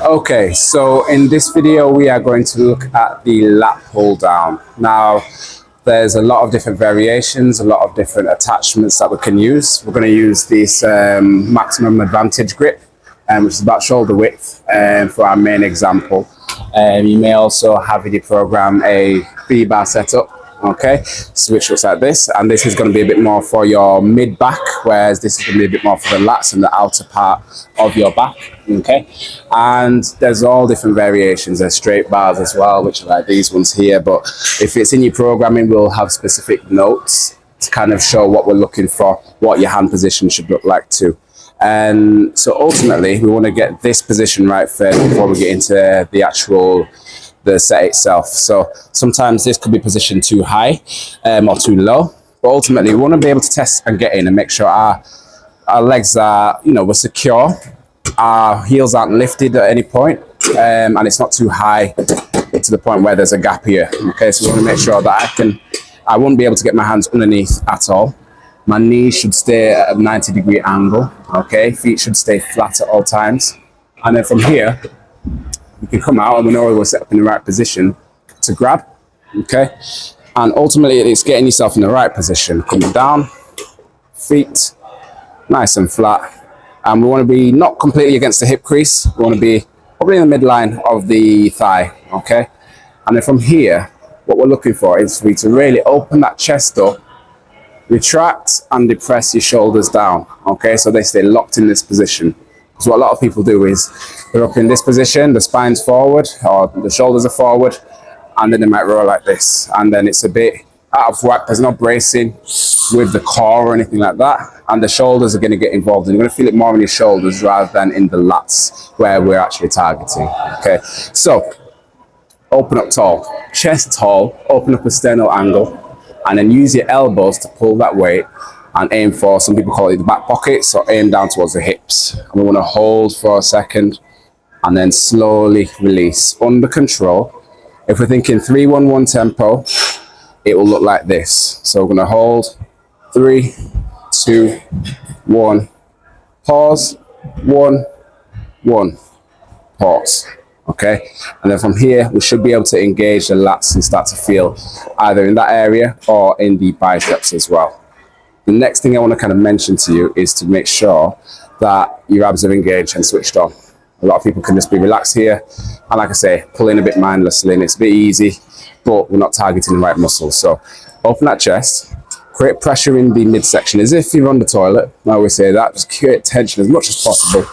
Okay, so in this video we are going to look at the lat pull down. Now there's a lot of different variations, a lot of different attachments that we can use. We're going to use this maximum advantage grip, which is about shoulder width for our main example. You may also have in your program a V-bar setup. Okay, which looks like this, and this is going to be a bit more for your mid back, whereas this is going to be a bit more for the lats and the outer part of your back. Okay, and there's all different variations. There's straight bars as well, which are like these ones here, but if it's in your programming, we'll have specific notes to kind of show what we're looking for, what your hand position should look like too. And so ultimately we want to get this position right first before we get into the set itself. So sometimes this could be positioned too high or too low, but ultimately we want to be able to test and get in and make sure our legs are, we're secure, our heels aren't lifted at any point, and it's not too high to the point where there's a gap here. Okay, so we want to make sure that I won't be able to get my hands underneath at all. My knees should stay at a 90-degree angle. Okay, feet should stay flat at all times, and then from here we can come out and we know we're set up in the right position to grab. Okay, and ultimately it's getting yourself in the right position, coming down, feet nice and flat, and we want to be not completely against the hip crease. We want to be probably in the midline of the thigh. Okay, and then from here what we're looking for is for you to really open that chest up, retract and depress your shoulders down. Okay, so they stay locked in this position. So what a lot of people do is they're up in this position, the spine's forward or the shoulders are forward, and then they might roll like this, and then it's a bit out of whack. There's no bracing with the core or anything like that, and the shoulders are going to get involved, and you're going to feel it more in your shoulders rather than in the lats where we're actually targeting. Okay, so open up tall, chest tall, open up a sternal angle, and then use your elbows to pull that weight and aim for, some people call it the back pocket, so aim down towards the hips. And we want to hold for a second and then slowly release under control. If we're thinking 3-1-1 tempo, it will look like this. So we're going to hold 3, 2, 1, pause, 1, 1, pause. Okay, and then from here we should be able to engage the lats and start to feel either in that area or in the biceps as well. The next thing I want to kind of mention to you is to make sure that your abs are engaged and switched on. A lot of people can just be relaxed here, and like I say, pull in a bit mindlessly, and it's a bit easy, but we're not targeting the right muscles. So open that chest, create pressure in the midsection as if you're on the toilet. I always say that, just create tension as much as possible,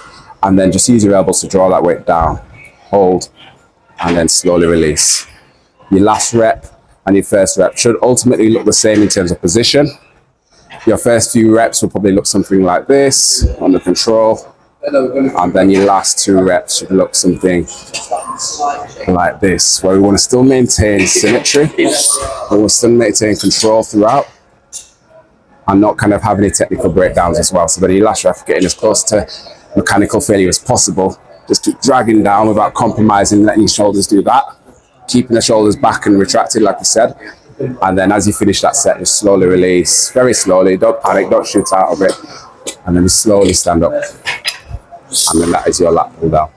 and then just use your elbows to draw that weight down. Hold, and then slowly release. Your last rep and your first rep should ultimately look the same in terms of position. Your first few reps will probably look something like this, under control, and then your last 2 reps should look something like this, where we want to still maintain symmetry, we want to still maintain control throughout, and not kind of have any technical breakdowns as well. So then your last rep, getting as close to mechanical failure as possible. Just keep dragging down without compromising, letting your shoulders do that, keeping the shoulders back and retracted like I said. And then as you finish that set, just slowly release, very slowly, don't panic, don't shoot out of it, and then slowly stand up, and then that is your lat pull down.